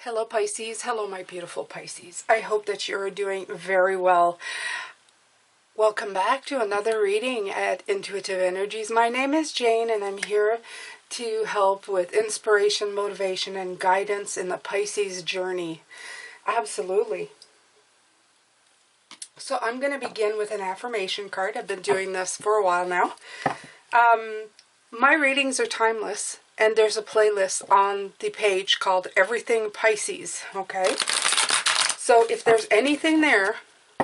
Hello Pisces, hello my beautiful Pisces. I hope that you're doing very well. Welcome back to another reading at Intuitive Energies. My name is Jane and I'm here to help with inspiration, motivation, and guidance in the Pisces journey. Absolutely. So I'm going to begin with an affirmation card. I've been doing this for a while now. My readings are timeless. And there's a playlist on the page called Everything Pisces, okay? So if there's anything there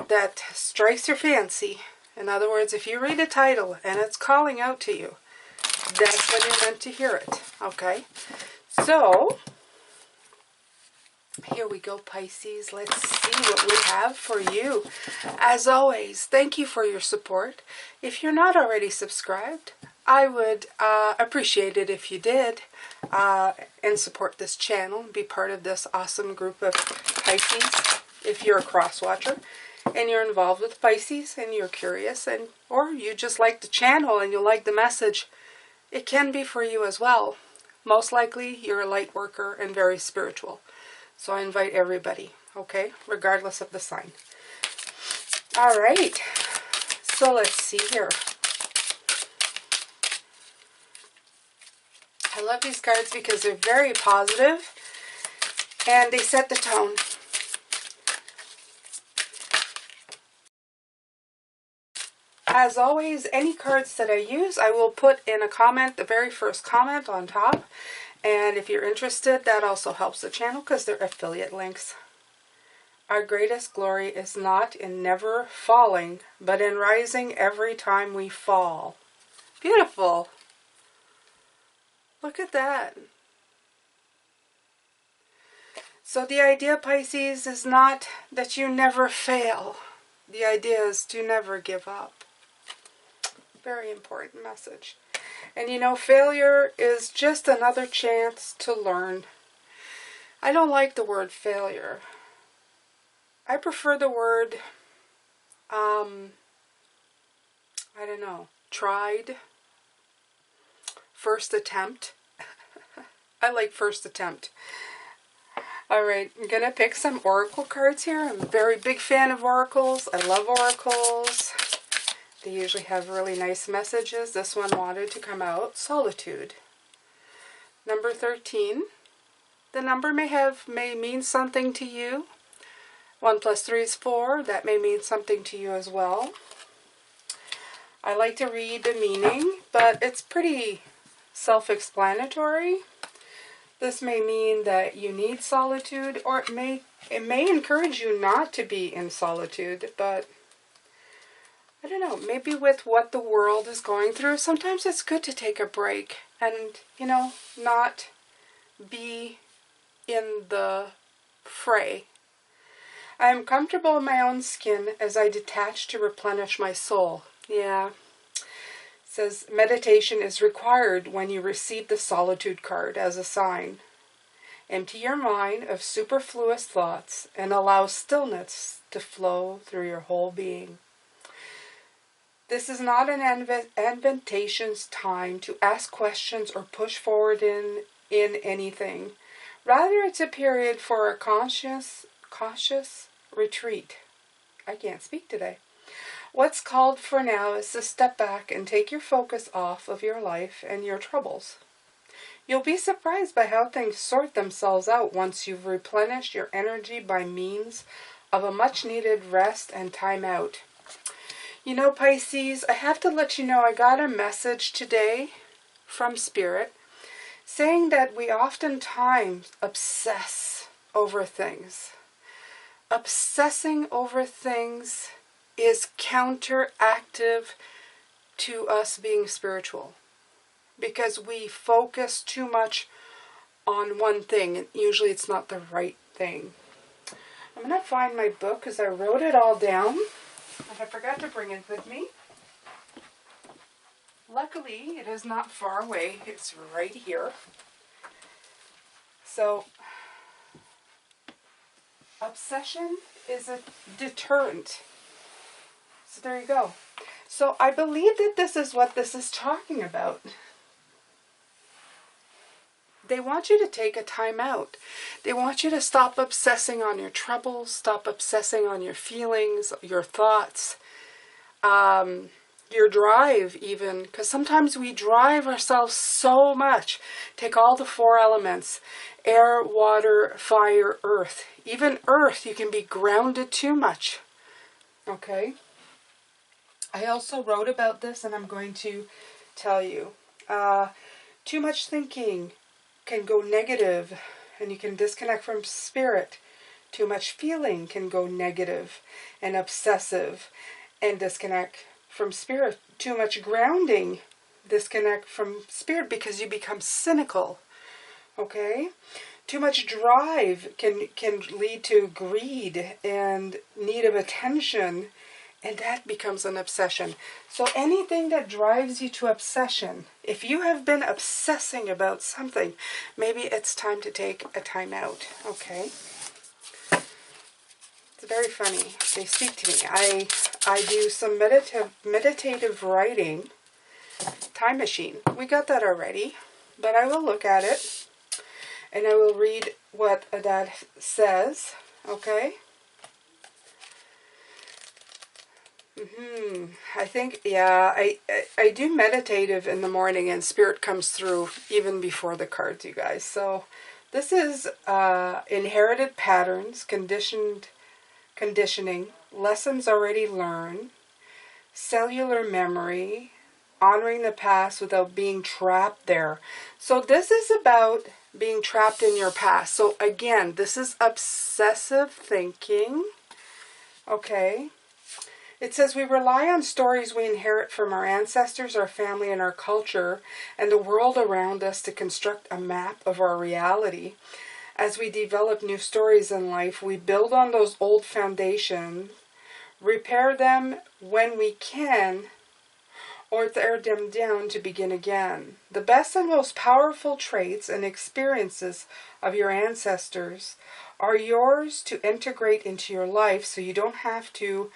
that strikes your fancy, in other words, if you read a title and it's calling out to you, that's when you're meant to hear it, okay? So, here we go, Pisces. Let's see what we have for you. As always, thank you for your support. If you're not already subscribed, I would appreciate it if you did and support this channel and be part of this awesome group of Pisces. If you're a cross-watcher and you're involved with Pisces and you're curious, or you just like the channel and you like the message, it can be for you as well. Most likely you're a light worker and very spiritual. So I invite everybody, okay, regardless of the sign. All right, so let's see here. I love these cards because they're very positive and they set the tone. As always, any cards that I use, I will put in a comment, the very first comment on top. And if you're interested, that also helps the channel because they're affiliate links. Our greatest glory is not in never falling, but in rising every time we fall. Beautiful. Look at that. So the idea, Pisces, is not that you never fail. The idea is to never give up. Very important message. And you know, failure is just another chance to learn. I don't like the word failure. I prefer the word, I don't know, tried. First attempt. I like first attempt. Alright, I'm going to pick some oracle cards here. I'm a very big fan of oracles. I love oracles. They usually have really nice messages. This one wanted to come out. Solitude. Number 13. The number may mean something to you. 1 plus 3 is 4. That may mean something to you as well. I like to read the meaning, but it's pretty self-explanatory. This may mean that you need solitude, or it may encourage you not to be in solitude, but I don't know, maybe with what the world is going through, sometimes it's good to take a break and, you know, not be in the fray. I am comfortable in my own skin as I detach to replenish my soul. Yeah. It says meditation is required when you receive the Solitude card as a sign. Empty your mind of superfluous thoughts and allow stillness to flow through your whole being. This is not an advantageous time to ask questions or push forward in anything. Rather, it's a period for a cautious retreat. I can't speak today. What's called for now is to step back and take your focus off of your life and your troubles. You'll be surprised by how things sort themselves out once you've replenished your energy by means of a much-needed rest and time out. You know, Pisces, I have to let you know I got a message today from Spirit saying that we oftentimes obsess over things. Obsessing over things is counteractive to us being spiritual because we focus too much on one thing and usually it's not the right thing. I'm going to find my book because I wrote it all down and I forgot to bring it with me. Luckily, it is not far away. It's right here. So, obsession is a deterrent. So there you go. So I believe that this is what this is talking about. they want you to take a time out. They want you to stop obsessing on your troubles, stop obsessing on your feelings, your thoughts, your drive even, because sometimes we drive ourselves so much. Take all the 4 elements, air, water, fire, earth. Even earth, you can be grounded too much. Okay? I also wrote about this, and I'm going to tell you. Too much thinking can go negative, and you can disconnect from spirit. Too much feeling can go negative and obsessive and disconnect from spirit. Too much grounding, disconnect from spirit because you become cynical. Okay? Too much drive can lead to greed and need of attention, and that becomes an obsession. So anything that drives you to obsession, if you have been obsessing about something, maybe it's time to take a time out. Okay? It's very funny. They speak to me. I do some meditative writing. Time machine. We got that already. But I will look at it. And I will read what that says. Okay? I think, yeah, I do meditative in the morning, and spirit comes through even before the cards, you guys. So this is inherited patterns, conditioning, lessons already learned, cellular memory, honoring the past without being trapped there. So this is about being trapped in your past. So again, this is obsessive thinking. Okay. It says we rely on stories we inherit from our ancestors, our family, and our culture, and the world around us to construct a map of our reality. As we develop new stories in life, we build on those old foundations, repair them when we can, or tear them down to begin again. The best and most powerful traits and experiences of your ancestors are yours to integrate into your life, so you don't have to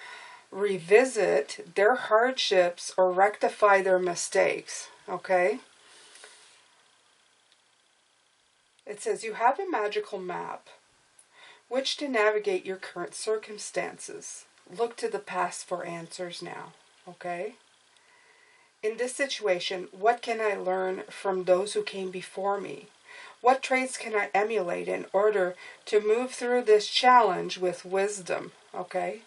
revisit their hardships or rectify their mistakes. Okay? It says you have a magical map which to navigate your current circumstances. Look to the past for answers now. Okay? In this situation, what can I learn from those who came before me? What traits can I emulate in order to move through this challenge with wisdom? Okay?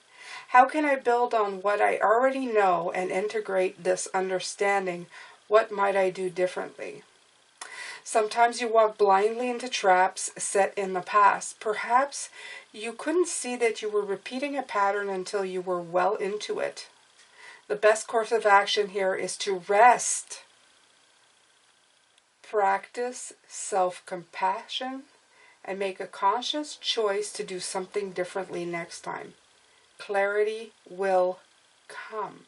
How can I build on what I already know and integrate this understanding? What might I do differently? Sometimes you walk blindly into traps set in the past. Perhaps you couldn't see that you were repeating a pattern until you were well into it. The best course of action here is to rest. Practice self-compassion and make a conscious choice to do something differently next time. Clarity will come.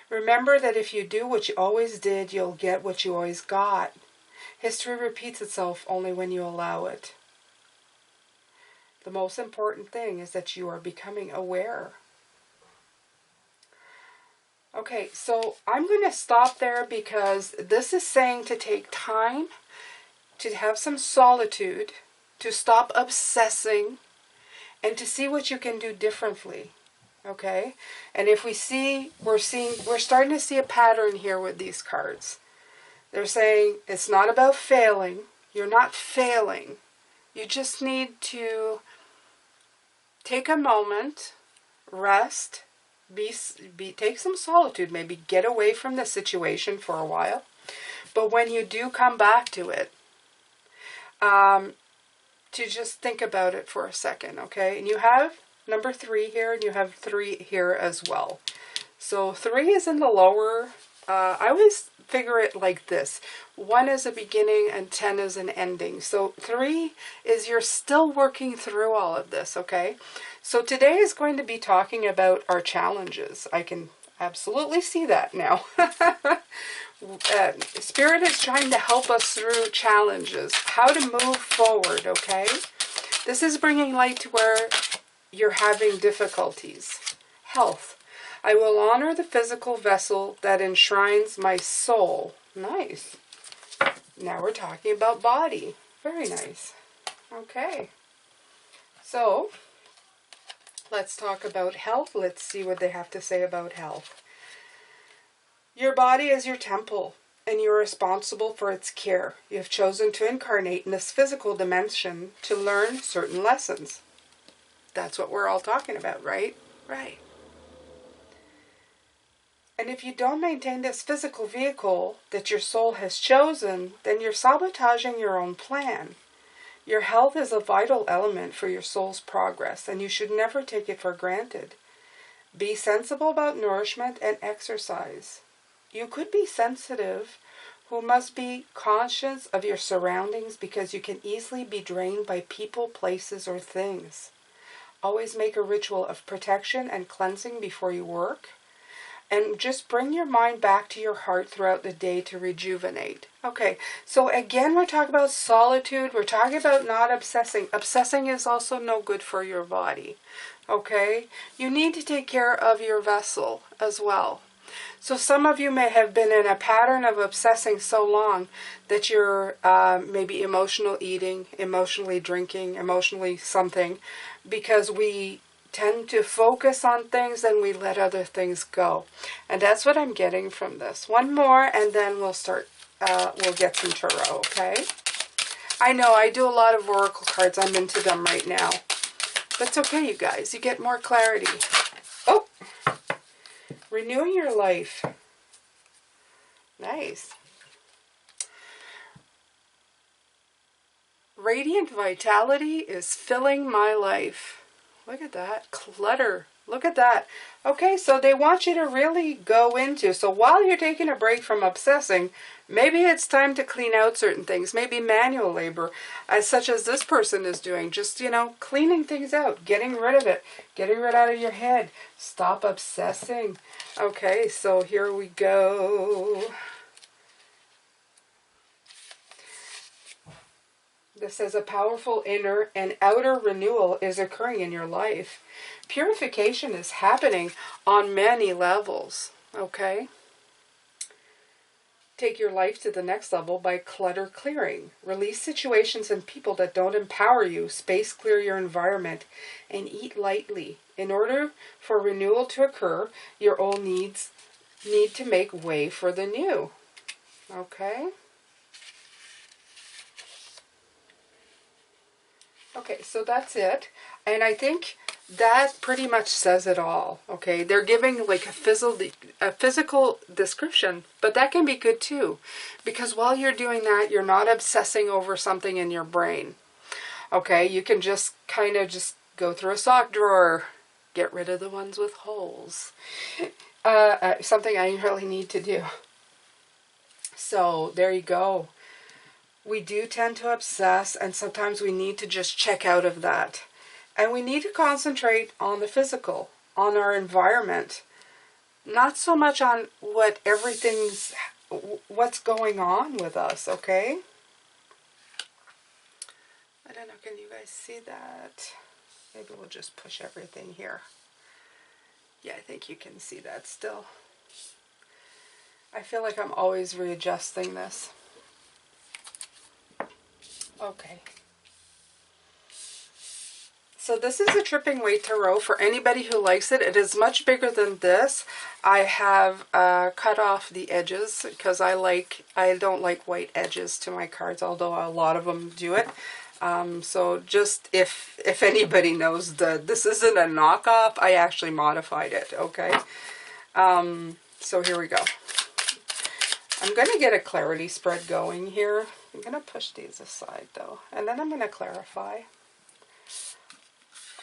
Remember that if you do what you always did, you'll get what you always got. History repeats itself only when you allow it. The most important thing is that you are becoming aware. Okay, so I'm going to stop there because this is saying to take time, to have some solitude, to stop obsessing, and to see what you can do differently. Okay? And if we see, we're starting to see a pattern here with these cards. They're saying it's not about failing. You're not failing. You just need to take a moment, rest, take some solitude, maybe get away from the situation for a while. But when you do come back to it, to just think about it for a second, okay? And you have number 3 here, and you have 3 here as well. So 3 is in the lower. I always figure it like this. 1 is a beginning and 10 is an ending. So 3 is you're still working through all of this, okay? So today is going to be talking about our challenges. I can absolutely see that now. Spirit is trying to help us through challenges, how to move forward, okay? This is bringing light to where you're having difficulties. Health. I will honor the physical vessel that enshrines my soul. Nice. Now we're talking about body. Very nice. Okay. So, let's talk about health. Let's see what they have to say about health. Your body is your temple, and you're responsible for its care. You have chosen to incarnate in this physical dimension to learn certain lessons. That's what we're all talking about, right? Right. And if you don't maintain this physical vehicle that your soul has chosen, then you're sabotaging your own plan. Your health is a vital element for your soul's progress, and you should never take it for granted. Be sensible about nourishment and exercise. You could be sensitive, who must be conscious of your surroundings because you can easily be drained by people, places, or things. Always make a ritual of protection and cleansing before you work. And just bring your mind back to your heart throughout the day to rejuvenate. Okay, so again, we're talking about solitude. We're talking about not obsessing. Obsessing is also no good for your body. Okay, you need to take care of your vessel as well. So some of you may have been in a pattern of obsessing so long that you're maybe emotional eating, emotionally drinking, emotionally something, because we tend to focus on things and we let other things go. And that's what I'm getting from this. One more and then we'll start, we'll get some tarot, okay? I know I do a lot of oracle cards. I'm into them right now. But it's okay, you guys. You get more clarity. Oh! Renewing your life. Nice. Radiant vitality is filling my life. Look at that. Clutter. Look at that. Okay, so they want you to really go into. So while you're taking a break from obsessing, maybe it's time to clean out certain things. Maybe manual labor, such as this person is doing. Just, you know, cleaning things out. Getting rid of it. Getting rid out of your head. Stop obsessing. Okay, so here we go. This says a powerful inner and outer renewal is occurring in your life. Purification is happening on many levels, okay? Take your life to the next level by clutter clearing. Release situations and people that don't empower you. Space clear your environment and eat lightly. In order for renewal to occur, your old needs need to make way for the new, okay? Okay, so that's and I think that pretty much says it all, okay? They're giving like a physical description, but that can be good too, because while you're doing that, you're not obsessing over something in your brain, okay? You can just kind of just go through a sock drawer, get rid of the ones with holes, something I really need to do. So there you go. We do tend to obsess, and sometimes we need to just check out of that. And we need to concentrate on the physical, on our environment. Not so much on what's going on with us, okay? I don't know, can you guys see that? Maybe we'll just push everything here. Yeah, I think you can see that still. I feel like I'm always readjusting this. Okay. So this is a Tripping Weight Tarot for anybody who likes it. It is much bigger than this. I have cut off the edges because I don't like white edges to my cards, although a lot of them do it. So just if anybody knows this isn't a knockoff, I actually modified it, okay? So here we go. I'm going to get a clarity spread going here. I'm going to push these aside though, and then I'm going to clarify.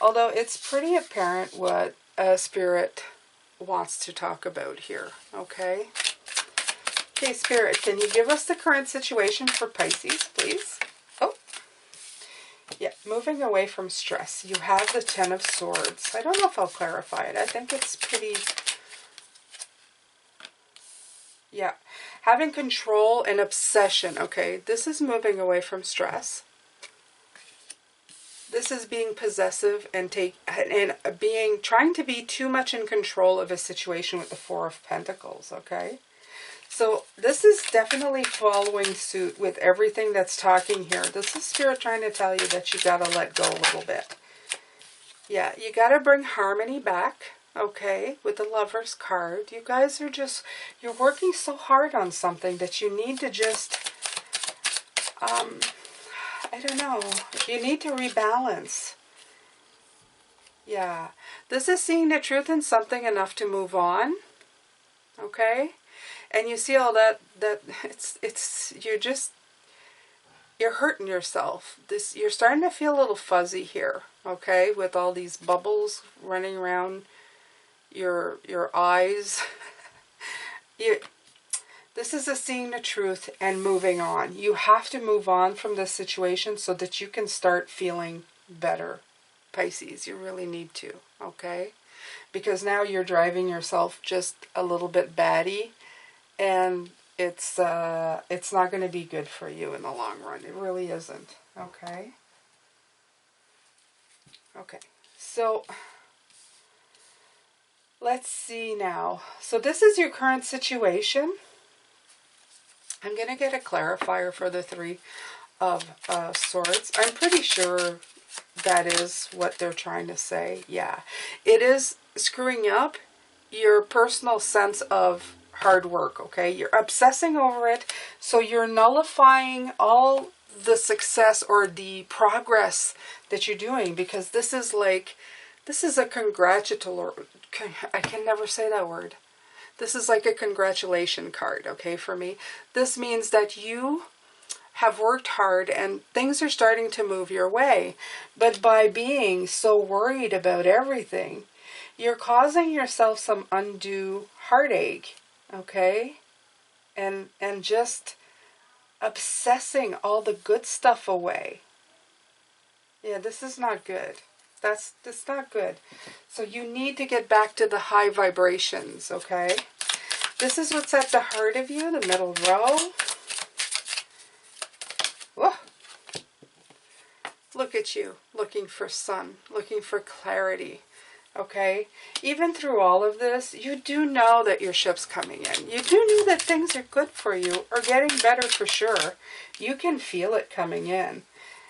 Although it's pretty apparent what Spirit wants to talk about here, okay? Okay, Spirit, can you give us the current situation for Pisces, please? Oh, yeah, moving away from stress. You have the Ten of Swords. I don't know if I'll clarify it. I think it's pretty... Yeah, having control and obsession, okay? This is moving away from stress. This is being possessive and trying to be too much in control of a situation with the Four of Pentacles, okay? So this is definitely following suit with everything that's talking here. This is Spirit trying to tell you that you got to let go a little bit. Yeah, you got to bring harmony back, okay, with the Lover's card. You guys are just, you're working so hard on something that you need to just, I don't know, you need to rebalance. Yeah, this is seeing the truth in something enough to move on, okay? And you see all that you're hurting yourself. You're starting to feel a little fuzzy here, okay? With all these bubbles running around your eyes. This is a seeing the truth and moving on. You have to move on from this situation so that you can start feeling better, Pisces. You really need to, okay? Because now you're driving yourself just a little bit batty, and it's not going to be good for you in the long run. It really isn't. Okay. Okay. So let's see now. So this is your current situation. I'm going to get a clarifier for the Three of Swords. I'm pretty sure that is what they're trying to say. Yeah. It is screwing up your personal sense of hard work, okay? You're obsessing over it, so you're nullifying all the success or the progress that you're doing, because this is a congratulatory, I can never say that word. This is like a congratulation card, okay, for me. This means that you have worked hard and things are starting to move your way, but by being so worried about everything, you're causing yourself some undue heartache, okay? And just obsessing all the good stuff away. Yeah, this is not good. That's not good. So you need to get back to the high vibrations, okay? This is what's at the heart of you, the middle row. Whoa. Look at you, looking for sun, looking for clarity. Okay, even through all of this, you do know that your ship's coming in. You do know that things are good for you, or getting better for sure. You can feel it coming in.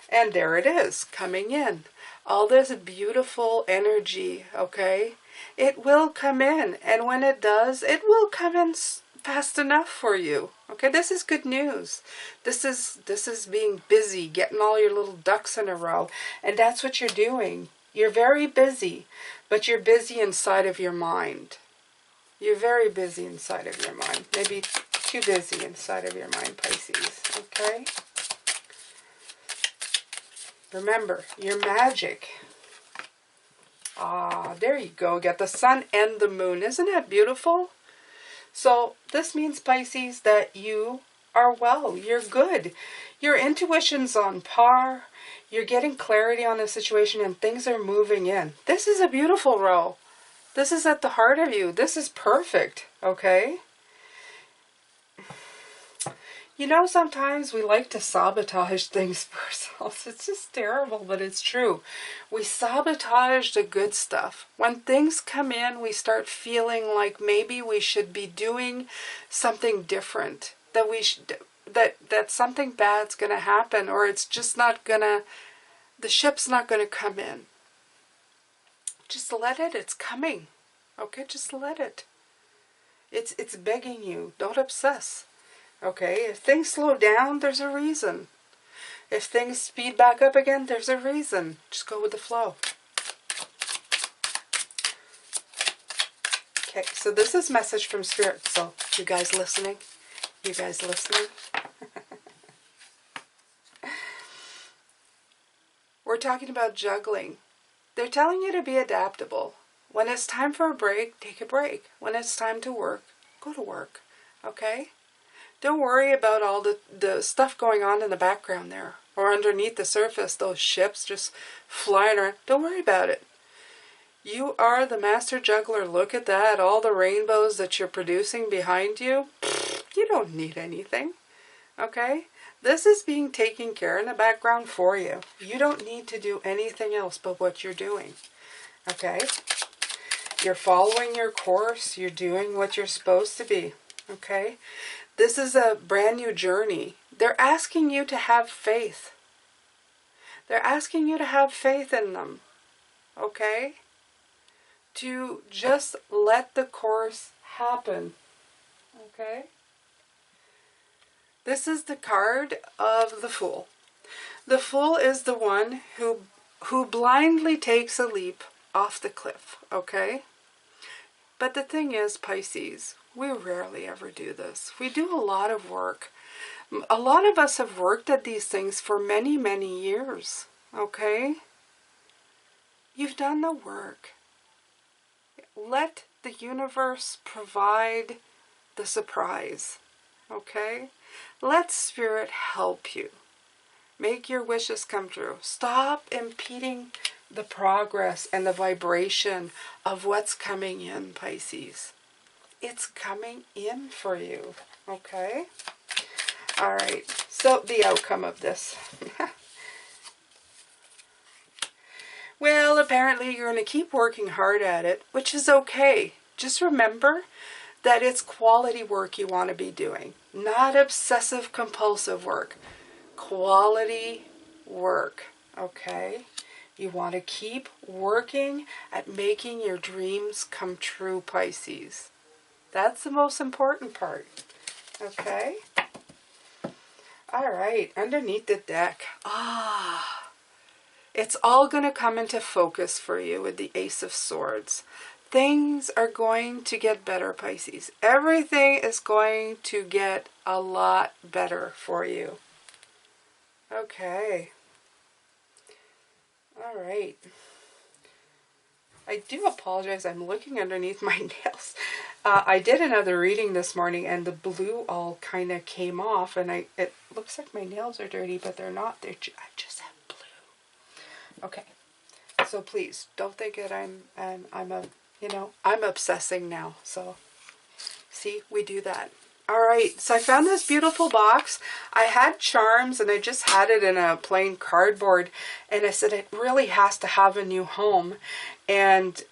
And there it is, coming in. All this beautiful energy, okay? It will come in. And when it does, it will come in fast enough for you. Okay, this is good news. This is being busy, getting all your little ducks in a row. And that's what you're doing. You're very busy, but you're busy inside of your mind. You're very busy inside of your mind. Maybe too busy inside of your mind, Pisces. Okay? Remember, you're magic. Ah, there you go. You got the sun and the moon. Isn't that beautiful? So this means, Pisces, that you are well. You're good. Your intuition's on par. You're getting clarity on the situation and things are moving in. This is a beautiful row. This is at the heart of you. This is perfect, okay? You know, sometimes we like to sabotage things for ourselves. It's just terrible, but it's true. We sabotage the good stuff. When things come in, we start feeling like maybe we should be doing something different. That we should... That something bad's going to happen, or it's just not going to, the ship's not going to come in. Just let it. It's coming. Okay, just let it. It's begging you. Don't obsess. Okay, if things slow down, there's a reason. If things speed back up again, there's a reason. Just go with the flow. Okay, so this is message from Spirit. So, you guys listening? You guys listening? We're talking about juggling. They're telling you to be adaptable. When it's time for a break, take a break. When it's time to work, go to work. Okay? Don't worry about all the stuff going on in the background there. Or underneath the surface, those ships just flying around. Don't worry about it. You are the master juggler. Look at that. All the rainbows that you're producing behind you. You don't need anything. Okay? This is being taken care in the background for you. You don't need to do anything else but what you're doing. Okay? You're following your course. You're doing what you're supposed to be. okay? This is a brand new journey. They're asking you to have faith. They're asking you to have faith in them, okay? To just let the course happen, okay? This is the card of the Fool. The Fool is the one who blindly takes a leap off the cliff, okay? But the thing is, Pisces, we rarely ever do this. We do a lot of work. A lot of us have worked at these things for many, many years, okay? You've done the work. Let the universe provide the surprise, okay? Let Spirit help you. Make your wishes come true. Stop impeding the progress and the vibration of what's coming in, Pisces. It's coming in for you, okay? All right, so the outcome of this. Well, apparently you're going to keep working hard at it, which is okay. Just remember that it's quality work you want to be doing, not obsessive compulsive work. Quality work, okay? You want to keep working at making your dreams come true, Pisces. That's the most important part, okay? All right, underneath the deck. It's all going to come into focus for you with the Ace of Swords. Things are going to get better, Pisces. Everything is going to get a lot better for you. Okay. All right. I do apologize. I'm looking underneath my nails. I did another reading this morning and the blue all kind of came off and it looks like my nails are dirty, but they're not. I just have blue. Okay. So please don't think that I'm obsessing now. So see, we do that. All right, so I found this beautiful box. I had charms and I just had it in a plain cardboard. And I said, it really has to have a new home. And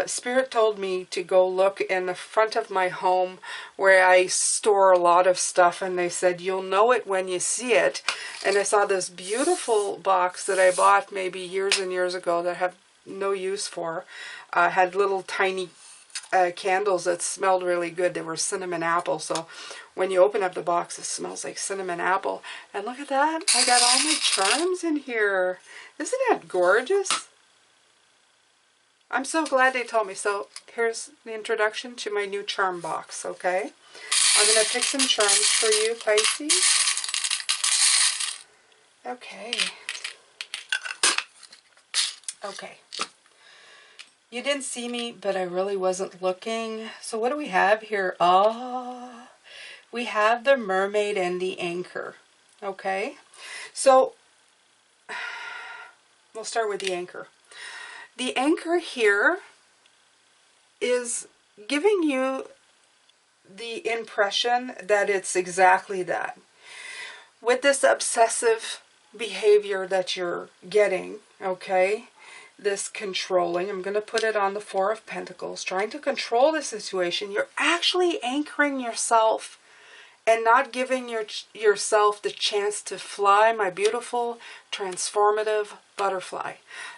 Spirit told me to go look in the front of my home where I store a lot of stuff. And they said, you'll know it when you see it. And I saw this beautiful box that I bought maybe years and years ago that I have no use for. Had little tiny candles that smelled really good. They were cinnamon apple, so when you open up the box it smells like cinnamon apple. And look at that, I got all my charms in here. Isn't that gorgeous? I'm so glad they told me. So here's the introduction to my new charm box, okay? I'm going to pick some charms for you, Pisces. Okay. Okay. You didn't see me, but I really wasn't looking. So what do we have here? Oh, we have the mermaid and the anchor. Okay, so we'll start with the anchor. The anchor here is giving you the impression that it's exactly that. With this obsessive behavior that you're getting, okay, this controlling, I'm going to put it on the Four of Pentacles, trying to control the situation, you're actually anchoring yourself and not giving yourself the chance to fly, my beautiful transformative butterfly,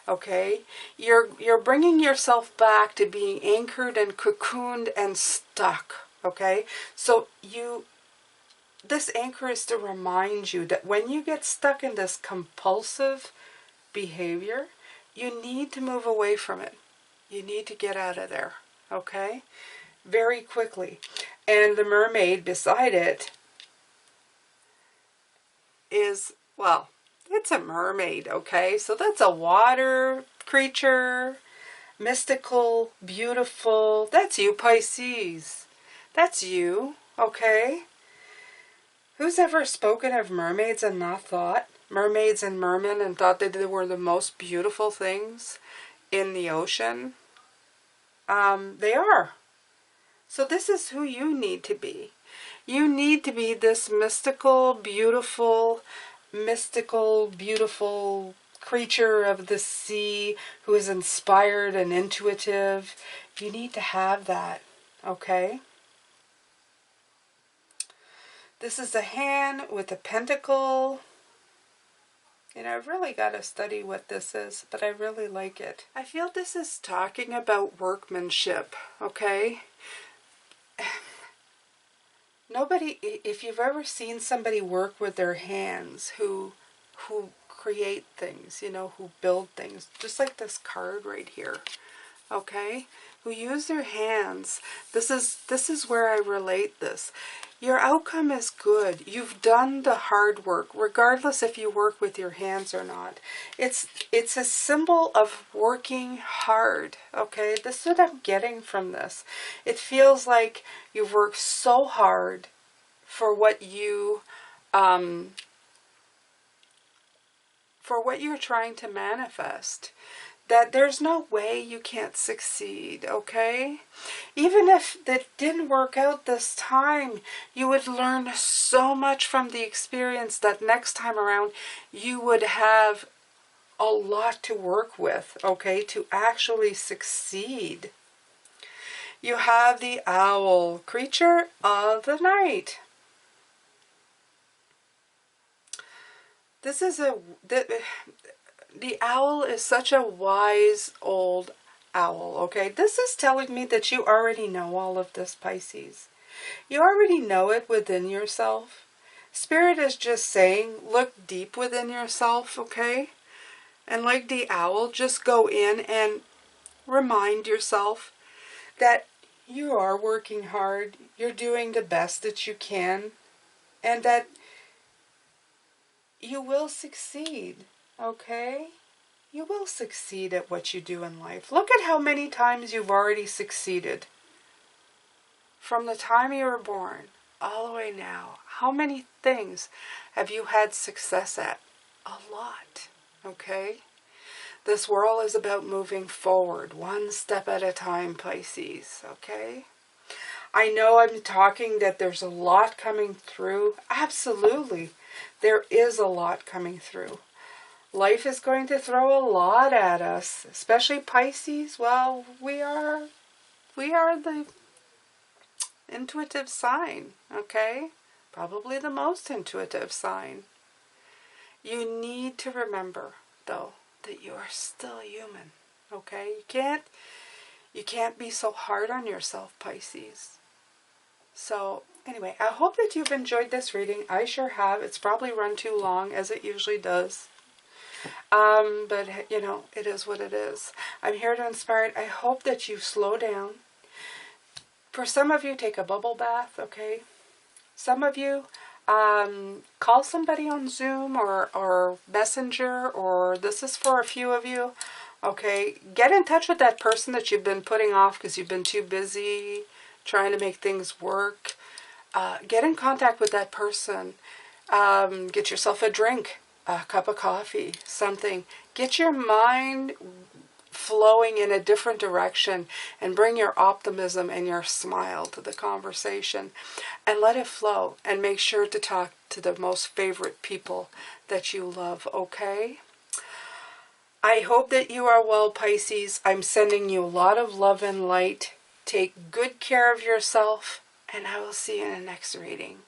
okay? You're bringing yourself back to being anchored and cocooned and stuck, okay? So this anchor is to remind you that when you get stuck in this compulsive behavior, you need to move away from it. You need to get out of there, okay? Very quickly. And the mermaid beside it is, well, it's a mermaid, okay? So that's a water creature, mystical, beautiful. That's you, Pisces. That's you, okay? Who's ever spoken of mermaids and not thought? Mermaids and mermen and thought that they were the most beautiful things in the ocean? They are. So this is who you need to be. You need to be this mystical, beautiful creature of the sea who is inspired and intuitive. You need to have that, okay? This is a hand with a pentacle. And I've really got to study what this is, but I really like it. I feel this is talking about workmanship, okay? Nobody, if you've ever seen somebody work with their hands, who create things, you know, who build things, just like this card right here, okay? Who use their hands. This is where I relate this. Your outcome is good. You've done the hard work, regardless if you work with your hands or not. It's a symbol of working hard, okay? This is what I'm getting from this. It feels like you've worked so hard for what you for what you're trying to manifest, that there's no way you can't succeed, okay? Even if that didn't work out this time, you would learn so much from the experience that next time around you would have a lot to work with, okay, to actually succeed. You have the owl, creature of the night. This is the owl is such a wise old owl, okay? This is telling me that you already know all of this, Pisces. You already know it within yourself. Spirit is just saying, look deep within yourself, okay? And like the owl, just go in and remind yourself that you are working hard, you're doing the best that you can, and that you will succeed, okay? You will succeed at what you do in life. Look at how many times you've already succeeded. From the time you were born, all the way now. How many things have you had success at? A lot, okay? This world is about moving forward, one step at a time, Pisces, okay? I know I'm talking that there's a lot coming through. Absolutely. There is a lot coming through. Life is going to throw a lot at us, especially Pisces. Well, we are the intuitive sign, okay? Probably the most intuitive sign. You need to remember, though, that you are still human, okay? You can't be so hard on yourself, Pisces. So, anyway, I hope that you've enjoyed this reading. I sure have. It's probably run too long, as it usually does. But, you know, it is what it is. I'm here to inspire it. I hope that you slow down. For some of you, take a bubble bath, okay? Some of you, call somebody on Zoom or Messenger, or this is for a few of you, okay? Get in touch with that person that you've been putting off because you've been too busy trying to make things work. Get in contact with that person. Get yourself a drink, a cup of coffee, something. Get your mind flowing in a different direction and bring your optimism and your smile to the conversation and let it flow, and make sure to talk to the most favorite people that you love, okay? I hope that you are well, Pisces. I'm sending you a lot of love and light. Take good care of yourself, and I will see you in the next reading.